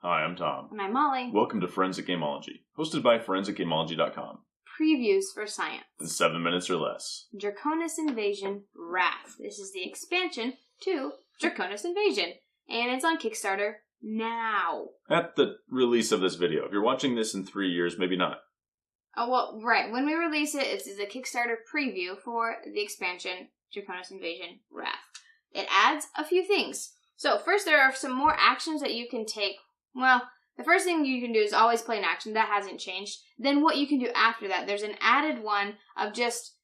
Hi, I'm Tom. And I'm Molly. Welcome to Forensic Gameology, hosted by ForensicGameology.com. Previews for science. In 7 minutes or less. Draconis Invasion Wrath. This is the expansion to Draconis Invasion. And it's on Kickstarter now. At the release of this video. If you're watching this in 3 years, maybe not. Oh, well, right. When we release it, it's a Kickstarter preview for the expansion Draconis Invasion Wrath. It adds a few things. So first, there are some more actions that you can take. Well, the first thing you can do is always play an action. That hasn't changed. Then what you can do after that, there's an added one of just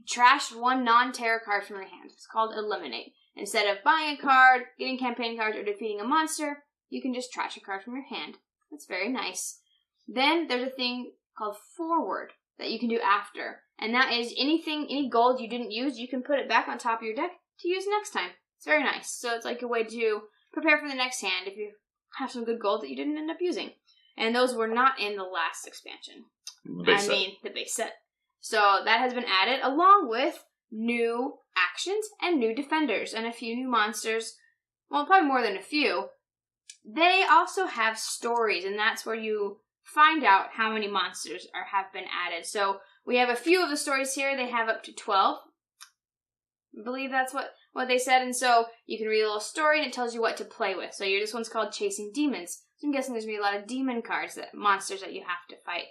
trash one non-terror card from your hand. It's called Eliminate. Instead of buying a card, getting campaign cards, or defeating a monster, you can just trash a card from your hand. That's very nice. Then there's a thing called Forward that you can do after. And that is any gold you didn't use, you can put it back on top of your deck to use next time. It's very nice. So it's like a way to prepare for the next hand if you have some good gold that you didn't end up using. And those were not in the last expansion. The base set. So that has been added along with new actions and new defenders and a few new monsters. Well, probably more than a few. They also have stories, and that's where you find out how many monsters have been added. So we have a few of the stories here. They have up to 12. I believe that's what they said. And so you can read a little story and it tells you what to play with. So this one's called Chasing Demons. So I'm guessing there's going to be a lot of demon cards, monsters that you have to fight.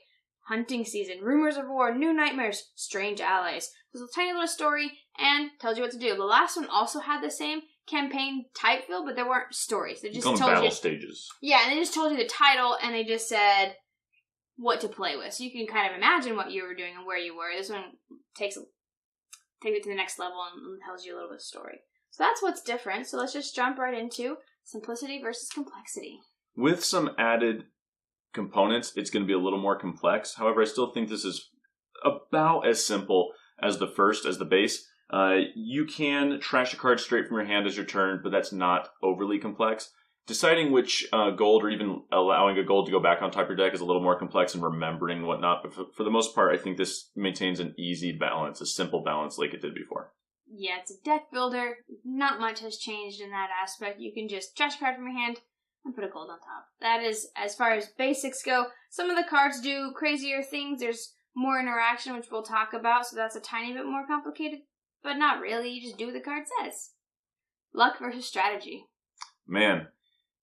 Hunting Season, Rumors of War, New Nightmares, Strange Allies. There's a tiny little story and tells you what to do. The last one also had the same campaign type feel, but there weren't stories. They just told battle you stages. Yeah, and they just told you the title and they just said what to play with. So you can kind of imagine what you were doing and where you were. This one takes it to the next level and tells you a little bit of story. So that's what's different. So let's just jump right into simplicity versus complexity. With some added components, it's going to be a little more complex. However, I still think this is about as simple as the base. You can trash a card straight from your hand as your turn, but that's not overly complex. Deciding which gold or even allowing a gold to go back on top of your deck is a little more complex and remembering and whatnot. But for the most part, I think this maintains an easy balance, a simple balance like it did before. Yeah, it's a deck builder. Not much has changed in that aspect. You can just trash a card from your hand and put a gold on top. That is, as far as basics go, some of the cards do crazier things. There's more interaction, which we'll talk about, so that's a tiny bit more complicated. But not really. You just do what the card says. Luck versus strategy. Man.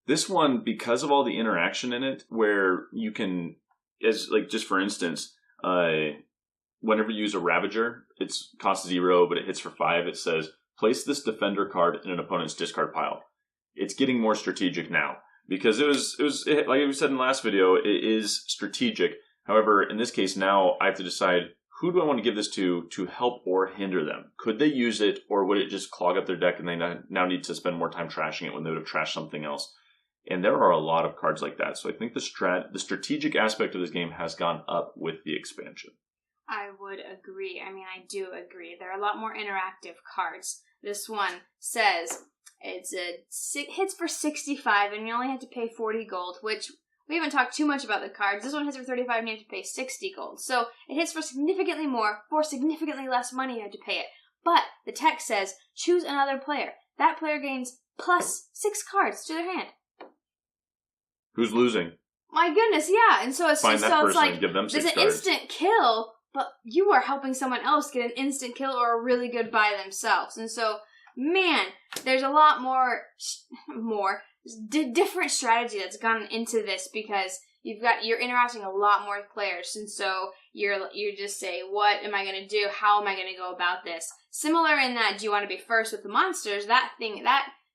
This one, because of all the interaction in it, where you can, just for instance, whenever you use a Ravager, it costs 0, but it hits for 5. It says, place this defender card in an opponent's discard pile. It's getting more strategic now. Because it was like we said in the last video, it is strategic. However, in this case now, I have to decide, who do I want to give this to help or hinder them? Could they use it, or would it just clog up their deck and they now need to spend more time trashing it when they would have trashed something else? And there are a lot of cards like that. So I think the strategic aspect of this game has gone up with the expansion. I would agree. I mean, I do agree. There are a lot more interactive cards. This one says it hits for 65 and you only have to pay 40 gold, which we haven't talked too much about the cards. This one hits for 35 and you have to pay 60 gold. So it hits for significantly more, for significantly less money you have to pay it. But the text says, choose another player. That player gains plus 6 cards to their hand. Who's losing? My goodness, yeah. And so it's Find just that so person it's like and give them 6 there's an cards. instant kill, but you are helping someone else get an instant kill or a really good by themselves. And so, man, there's a lot more different strategy that's gone into this because you're interacting a lot more with players, and so you just say, what am I going to do? How am I going to go about this? Similar in that, do you want to be first with the monsters? That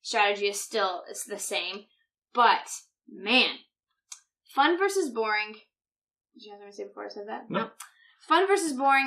strategy is still the same, but man, fun versus boring. Did you have something to say before I said that? No. Fun versus boring.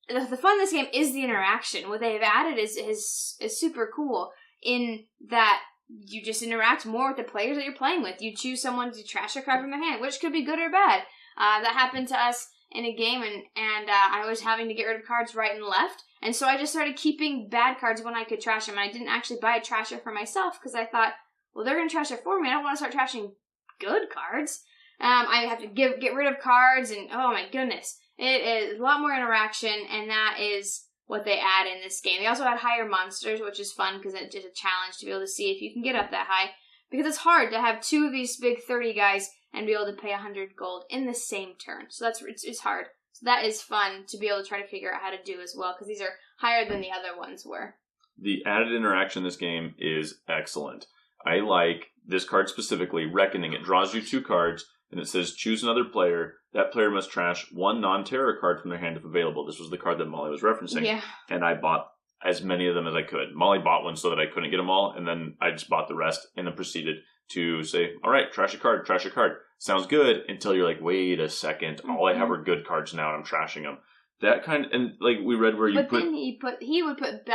The fun in this game is the interaction. What they've added is super cool in that you just interact more with the players that you're playing with. You choose someone to trash a card from their hand, which could be good or bad. That happened to us in a game, and I was having to get rid of cards right and left. And so I just started keeping bad cards when I could trash them. And I didn't actually buy a trasher for myself because I thought, well, they're going to trash it for me. I don't want to start trashing good cards. I have to get rid of cards, and oh my goodness. It is a lot more interaction, and that is what they add in this game. They also add higher monsters, which is fun because it's just a challenge to be able to see if you can get up that high. because it's hard to have 2 of these big 30 guys and be able to pay 100 gold in the same turn. So it's hard. So that is fun to be able to try to figure out how to do as well, because these are higher than the other ones were. The added interaction in this game is excellent. I like this card specifically, Reckoning. It draws you 2 cards, and it says choose another player. That player must trash 1 non-terror card from their hand if available. This was the card that Molly was referencing. Yeah. And I bought as many of them as I could. Molly bought one so that I couldn't get them all, and then I just bought the rest, and then proceeded to say, all right, trash a card, trash a card. Sounds good, until you're like, wait a second, all I have are good cards now, and I'm trashing them. That kind of, and like we read where you but then he would put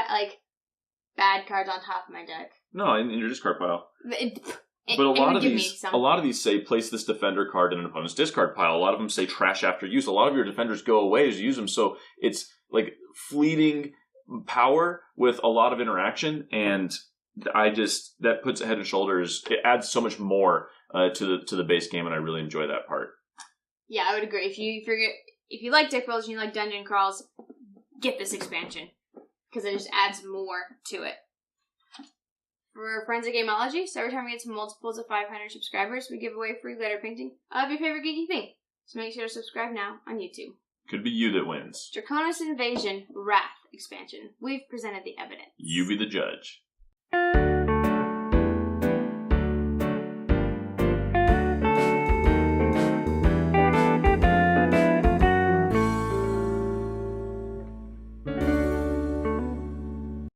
bad cards on top of my deck. No, in your discard pile. But a lot of these say place this defender card in an opponent's discard pile. A lot of them say trash after use. A lot of your defenders go away as you use them, so it's like fleeting power with a lot of interaction, and that puts it head and shoulders. It adds so much more to the base game, and I really enjoy that part. Yeah, I would agree. If you like deck builders and you like dungeon crawls, get this expansion, because it just adds more to it. For Friends of Gameology, so every time we get to multiples of 500 subscribers, we give away a free glitter painting of your favorite geeky thing. So make sure to subscribe now on YouTube. Could be you that wins. Draconis Invasion Wrath expansion. We've presented the evidence. You be the judge.